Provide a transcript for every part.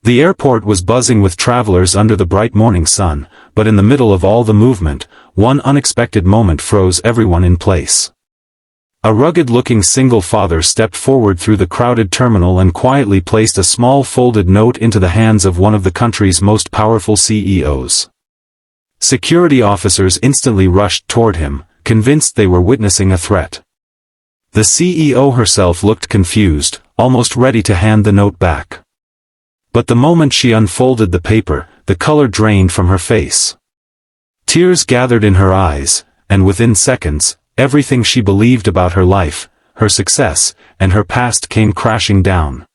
The airport was buzzing with travelers under the bright morning sun, but in the middle of all the movement, one unexpected moment froze everyone in place. A rugged-looking single father stepped forward through the crowded terminal and quietly placed a small folded note into the hands of one of the country's most powerful CEOs. Security officers instantly rushed toward him, convinced they were witnessing a threat. The CEO herself looked confused, almost ready to hand the note back. But the moment she unfolded the paper, the color drained from her face. Tears gathered in her eyes, and within seconds, everything she believed about her life, her success, and her past came crashing down.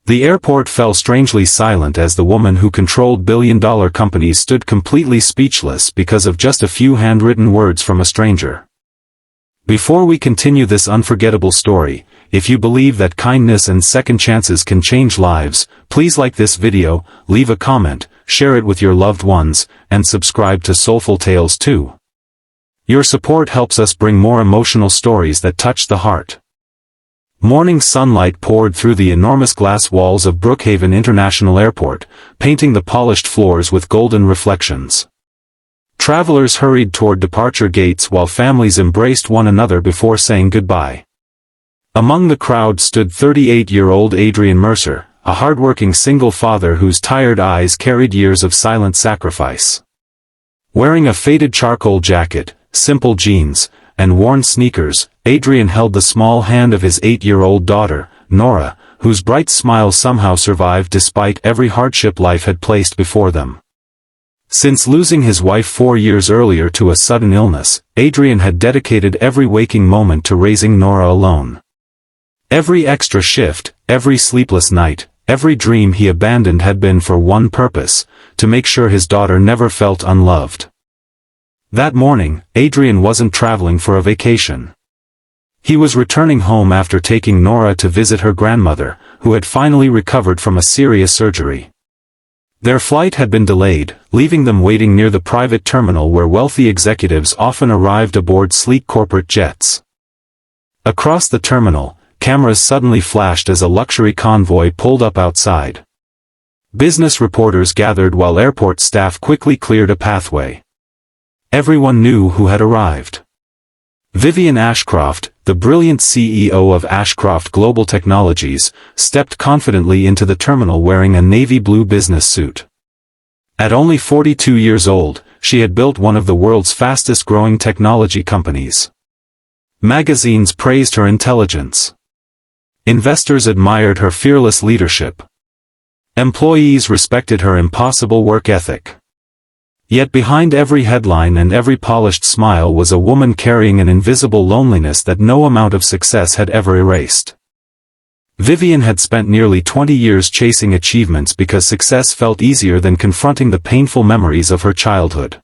The airport fell strangely silent as the woman who controlled billion-dollar companies stood completely speechless because of just a few handwritten words from a stranger. Before we continue this unforgettable story, if you believe that kindness and second chances can change lives, please like this video, leave a comment, share it with your loved ones, and subscribe to Soulful Tales too. Your support helps us bring more emotional stories that touch the heart. Morning sunlight poured through the enormous glass walls of Brookhaven International Airport, painting the polished floors with golden reflections. Travelers hurried toward departure gates while families embraced one another before saying goodbye. Among the crowd stood 38-year-old Adrian Mercer, a hardworking single father whose tired eyes carried years of silent sacrifice. Wearing a faded charcoal jacket, simple jeans, and worn sneakers, Adrian held the small hand of his 8-year-old daughter, Nora, whose bright smile somehow survived despite every hardship life had placed before them. Since losing his wife 4 years earlier to a sudden illness, Adrian had dedicated every waking moment to raising Nora alone. Every extra shift, every sleepless night, every dream he abandoned had been for one purpose, to make sure his daughter never felt unloved. That morning, Adrian wasn't traveling for a vacation. He was returning home after taking Nora to visit her grandmother, who had finally recovered from a serious surgery. Their flight had been delayed, leaving them waiting near the private terminal where wealthy executives often arrived aboard sleek corporate jets. Across the terminal, cameras suddenly flashed as a luxury convoy pulled up outside. Business reporters gathered while airport staff quickly cleared a pathway. Everyone knew who had arrived. Vivian Ashcroft, the brilliant CEO of Ashcroft Global Technologies, stepped confidently into the terminal wearing a navy blue business suit. At only 42 years old, she had built one of the world's fastest-growing technology companies. Magazines praised her intelligence. Investors admired her fearless leadership. Employees respected her impossible work ethic. Yet behind every headline and every polished smile was a woman carrying an invisible loneliness that no amount of success had ever erased. Vivian had spent nearly 20 years chasing achievements because success felt easier than confronting the painful memories of her childhood.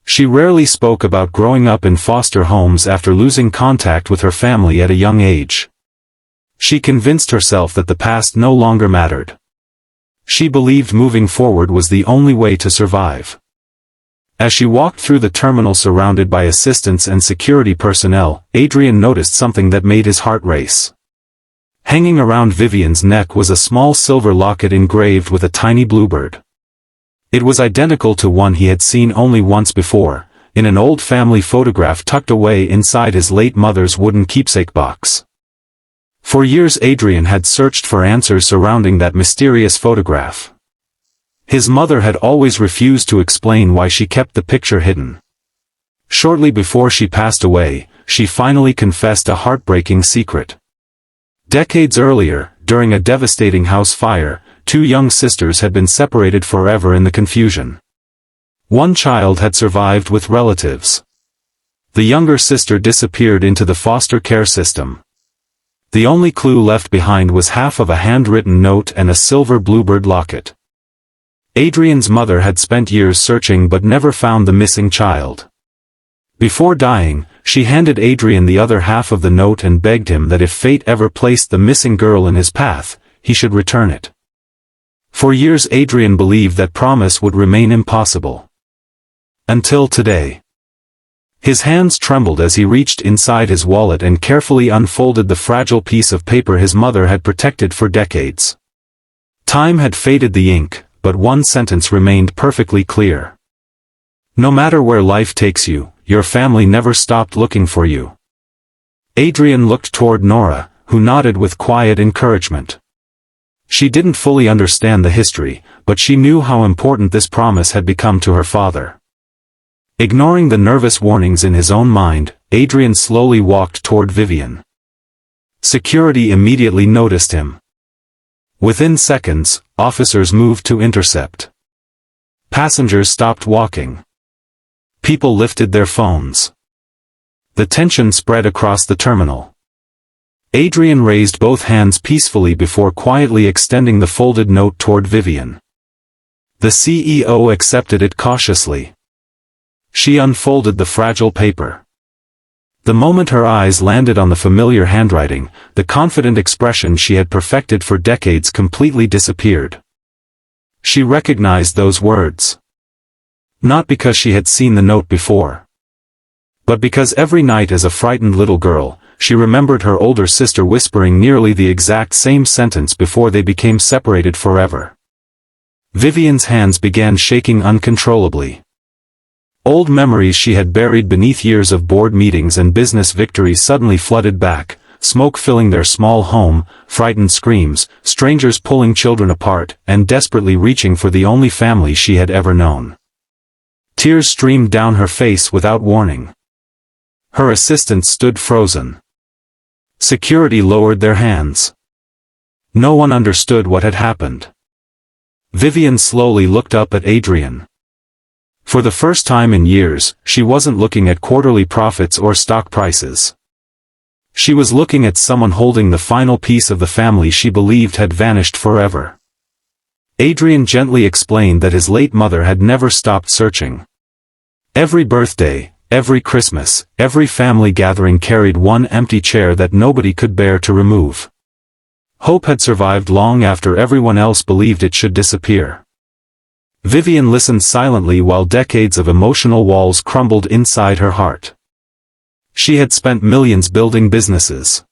She rarely spoke about growing up in foster homes after losing contact with her family at a young age. She convinced herself that the past no longer mattered. She believed moving forward was the only way to survive. As she walked through the terminal surrounded by assistants and security personnel, Adrian noticed something that made his heart race. Hanging around Vivian's neck was a small silver locket engraved with a tiny bluebird. It was identical to one he had seen only once before, in an old family photograph tucked away inside his late mother's wooden keepsake box. For years Adrian had searched for answers surrounding that mysterious photograph. His mother had always refused to explain why she kept the picture hidden. Shortly before she passed away, she finally confessed a heartbreaking secret. Decades earlier, during a devastating house fire, 2 young sisters had been separated forever in the confusion. One child had survived with relatives. The younger sister disappeared into the foster care system. The only clue left behind was half of a handwritten note and a silver bluebird locket. Adrian's mother had spent years searching but never found the missing child. Before dying, she handed Adrian the other half of the note and begged him that if fate ever placed the missing girl in his path, he should return it. For years Adrian believed that promise would remain impossible. Until today. His hands trembled as he reached inside his wallet and carefully unfolded the fragile piece of paper his mother had protected for decades. Time had faded the ink, but one sentence remained perfectly clear. No matter where life takes you, your family never stopped looking for you. Adrian looked toward Nora, who nodded with quiet encouragement. She didn't fully understand the history, but she knew how important this promise had become to her father. Ignoring the nervous warnings in his own mind, Adrian slowly walked toward Vivian. Security immediately noticed him. Within seconds, officers moved to intercept. Passengers stopped walking. People lifted their phones. The tension spread across the terminal. Adrian raised both hands peacefully before quietly extending the folded note toward Vivian. The CEO accepted it cautiously. She unfolded the fragile paper. The moment her eyes landed on the familiar handwriting, the confident expression she had perfected for decades completely disappeared. She recognized those words. Not because she had seen the note before, but because every night as a frightened little girl, she remembered her older sister whispering nearly the exact same sentence before they became separated forever. Vivian's hands began shaking uncontrollably. Old memories she had buried beneath years of board meetings and business victories suddenly flooded back, smoke filling their small home, frightened screams, strangers pulling children apart, and desperately reaching for the only family she had ever known. Tears streamed down her face without warning. Her assistants stood frozen. Security lowered their hands. No one understood what had happened. Vivian slowly looked up at Adrian. For the first time in years, she wasn't looking at quarterly profits or stock prices. She was looking at someone holding the final piece of the family she believed had vanished forever. Adrian gently explained that his late mother had never stopped searching. Every birthday, every Christmas, every family gathering carried one empty chair that nobody could bear to remove. Hope had survived long after everyone else believed it should disappear. Vivian listened silently while decades of emotional walls crumbled inside her heart. She had spent millions building businesses.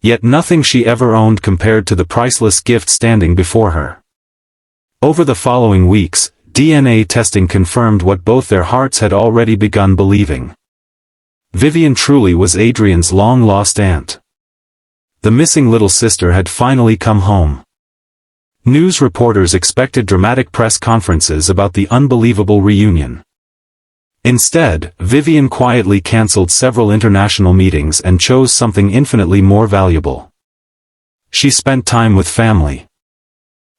Yet nothing she ever owned compared to the priceless gift standing before her. Over the following weeks, DNA testing confirmed what both their hearts had already begun believing. Vivian truly was Adrian's long-lost aunt. The missing little sister had finally come home. News reporters expected dramatic press conferences about the unbelievable reunion. Instead, Vivian quietly cancelled several international meetings and chose something infinitely more valuable. She spent time with family.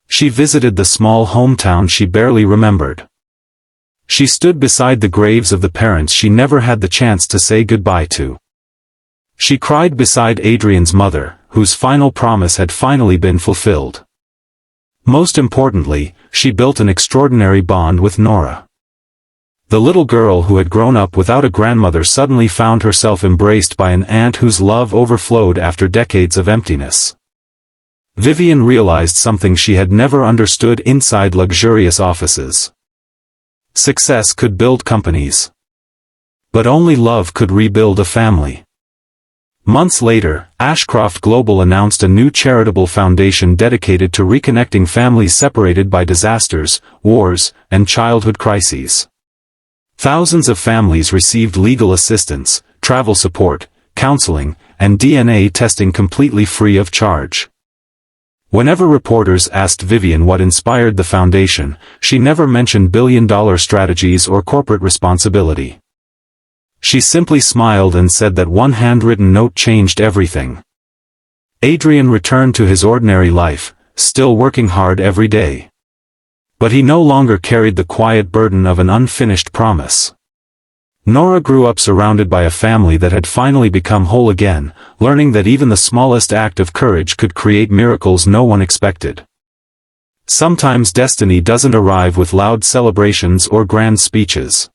She visited the small hometown she barely remembered. She stood beside the graves of the parents she never had the chance to say goodbye to. She cried beside Adrian's mother, whose final promise had finally been fulfilled. Most importantly, she built an extraordinary bond with Nora. The little girl who had grown up without a grandmother suddenly found herself embraced by an aunt whose love overflowed after decades of emptiness. Vivian realized something she had never understood inside luxurious offices. Success could build companies, but only love could rebuild a family. Months later, Ashcroft Global announced a new charitable foundation dedicated to reconnecting families separated by disasters, wars, and childhood crises. Thousands of families received legal assistance, travel support, counseling, and DNA testing completely free of charge. Whenever reporters asked Vivian what inspired the foundation, she never mentioned billion-dollar strategies or corporate responsibility. She simply smiled and said that one handwritten note changed everything. Adrian returned to his ordinary life, still working hard every day. But he no longer carried the quiet burden of an unfinished promise. Nora grew up surrounded by a family that had finally become whole again, learning that even the smallest act of courage could create miracles no one expected. Sometimes destiny doesn't arrive with loud celebrations or grand speeches.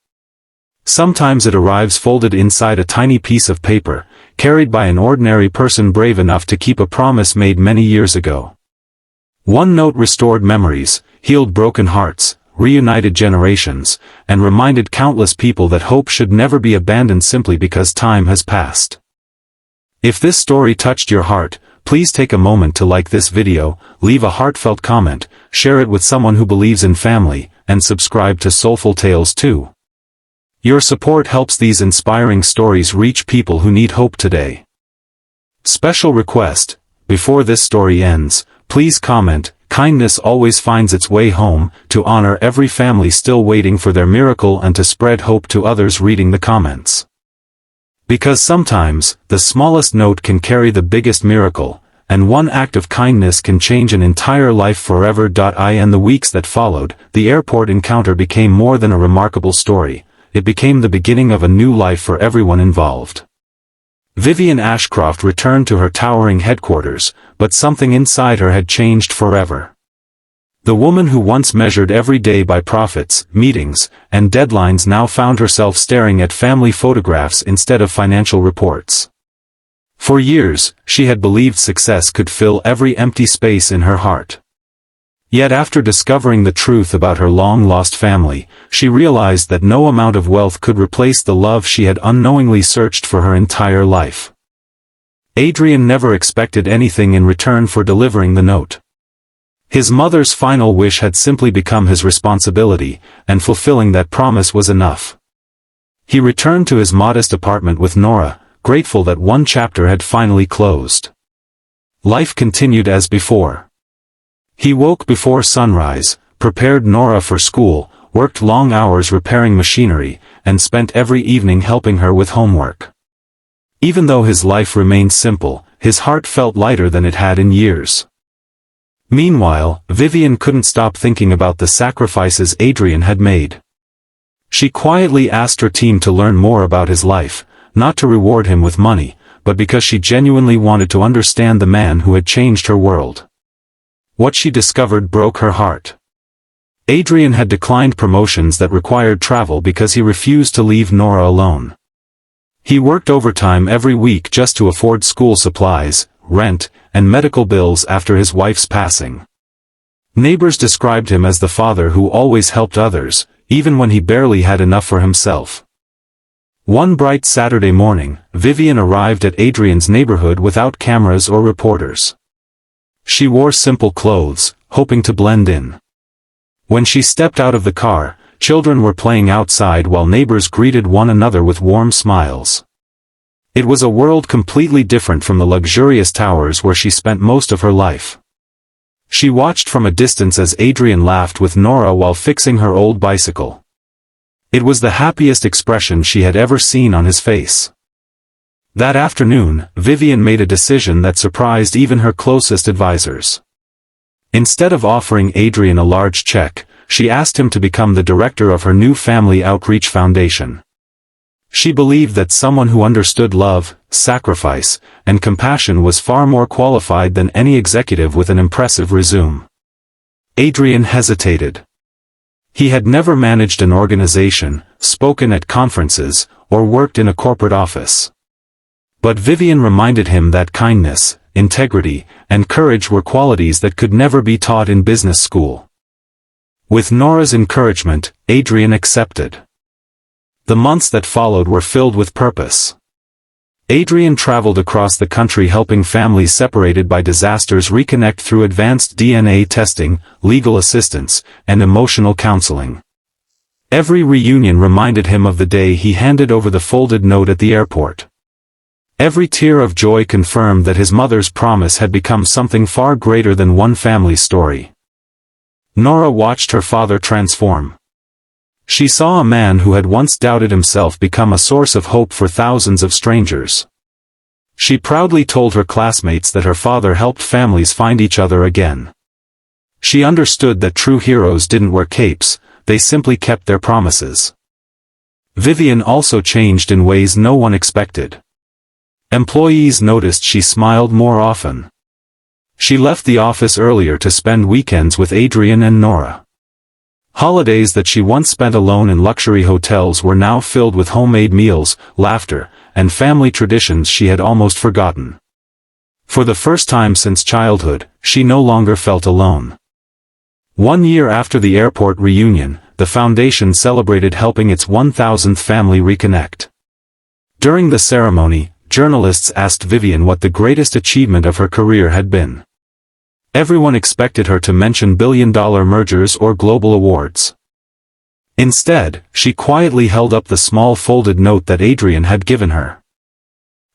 Sometimes it arrives folded inside a tiny piece of paper, carried by an ordinary person brave enough to keep a promise made many years ago. One note restored memories, healed broken hearts, reunited generations, and reminded countless people that hope should never be abandoned simply because time has passed. If this story touched your heart, please take a moment to like this video, leave a heartfelt comment, share it with someone who believes in family, and subscribe to Soulful Tales too. Your support helps these inspiring stories reach people who need hope today. Special request: before this story ends, please comment, "Kindness always finds its way home," to honor every family still waiting for their miracle and to spread hope to others reading the comments. Because sometimes, the smallest note can carry the biggest miracle, and one act of kindness can change an entire life forever. In the weeks that followed, the airport encounter became more than a remarkable story. It became the beginning of a new life for everyone involved. Vivian Ashcroft returned to her towering headquarters, but something inside her had changed forever. The woman who once measured every day by profits, meetings, and deadlines now found herself staring at family photographs instead of financial reports. For years, she had believed success could fill every empty space in her heart. Yet after discovering the truth about her long-lost family, she realized that no amount of wealth could replace the love she had unknowingly searched for her entire life. Adrian never expected anything in return for delivering the note. His mother's final wish had simply become his responsibility, and fulfilling that promise was enough. He returned to his modest apartment with Nora, grateful that one chapter had finally closed. Life continued as before. He woke before sunrise, prepared Nora for school, worked long hours repairing machinery, and spent every evening helping her with homework. Even though his life remained simple, his heart felt lighter than it had in years. Meanwhile, Vivian couldn't stop thinking about the sacrifices Adrian had made. She quietly asked her team to learn more about his life, not to reward him with money, but because she genuinely wanted to understand the man who had changed her world. What she discovered broke her heart. Adrian had declined promotions that required travel because he refused to leave Nora alone. He worked overtime every week just to afford school supplies, rent, and medical bills after his wife's passing. Neighbors described him as the father who always helped others, even when he barely had enough for himself. One bright Saturday morning, Vivian arrived at Adrian's neighborhood without cameras or reporters. She wore simple clothes, hoping to blend in. When she stepped out of the car, children were playing outside while neighbors greeted one another with warm smiles. It was a world completely different from the luxurious towers where she spent most of her life. She watched from a distance as Adrian laughed with Nora while fixing her old bicycle. It was the happiest expression she had ever seen on his face. That afternoon, Vivian made a decision that surprised even her closest advisors. Instead of offering Adrian a large check, she asked him to become the director of her new family outreach foundation. She believed that someone who understood love, sacrifice, and compassion was far more qualified than any executive with an impressive resume. Adrian hesitated. He had never managed an organization, spoken at conferences, or worked in a corporate office. But Vivian reminded him that kindness, integrity, and courage were qualities that could never be taught in business school. With Nora's encouragement, Adrian accepted. The months that followed were filled with purpose. Adrian traveled across the country helping families separated by disasters reconnect through advanced DNA testing, legal assistance, and emotional counseling. Every reunion reminded him of the day he handed over the folded note at the airport. Every tear of joy confirmed that his mother's promise had become something far greater than one family story. Nora watched her father transform. She saw a man who had once doubted himself become a source of hope for thousands of strangers. She proudly told her classmates that her father helped families find each other again. She understood that true heroes didn't wear capes, they simply kept their promises. Vivian also changed in ways no one expected. Employees noticed she smiled more often. She left the office earlier to spend weekends with Adrian and Nora. Holidays that she once spent alone in luxury hotels were now filled with homemade meals, laughter, and family traditions she had almost forgotten. For the first time since childhood, she no longer felt alone. 1 year after the airport reunion, the foundation celebrated helping its 1,000th family reconnect. During the ceremony, journalists asked Vivian what the greatest achievement of her career had been. Everyone expected her to mention billion-dollar mergers or global awards. Instead, she quietly held up the small folded note that Adrian had given her.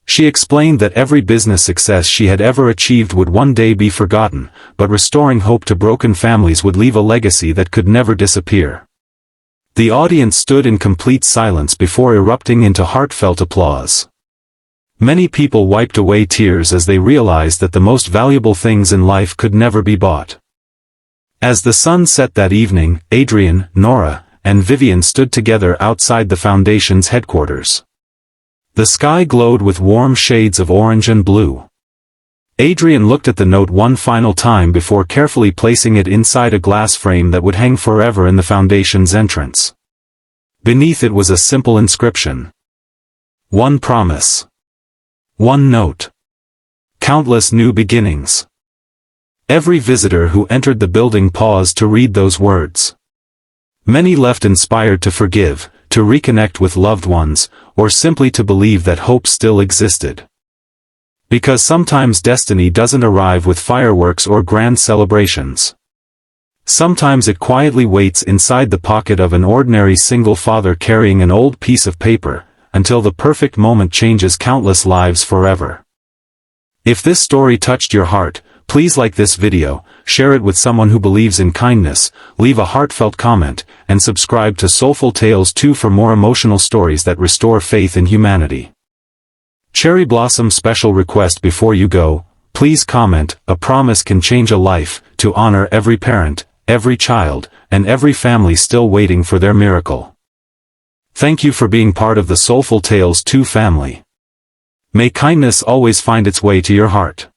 She explained that every business success she had ever achieved would one day be forgotten, but restoring hope to broken families would leave a legacy that could never disappear. The audience stood in complete silence before erupting into heartfelt applause. Many people wiped away tears as they realized that the most valuable things in life could never be bought. As the sun set that evening, Adrian, Nora, and Vivian stood together outside the foundation's headquarters. The sky glowed with warm shades of orange and blue. Adrian looked at the note one final time before carefully placing it inside a glass frame that would hang forever in the foundation's entrance. Beneath it was a simple inscription. One promise. One note. Countless new beginnings. Every visitor who entered the building paused to read those words. Many left inspired to forgive, to reconnect with loved ones, or simply to believe that hope still existed. Because sometimes destiny doesn't arrive with fireworks or grand celebrations. Sometimes it quietly waits inside the pocket of an ordinary single father carrying an old piece of paper, until the perfect moment changes countless lives forever. If this story touched your heart, please like this video, share it with someone who believes in kindness, leave a heartfelt comment, and subscribe to Soulful Tales 2 for more emotional stories that restore faith in humanity. Cherry Blossom special request before you go, please comment, a promise can change a life, to honor every parent, every child, and every family still waiting for their miracle. Thank you for being part of the Soulful Tales 2 family. May kindness always find its way to your heart.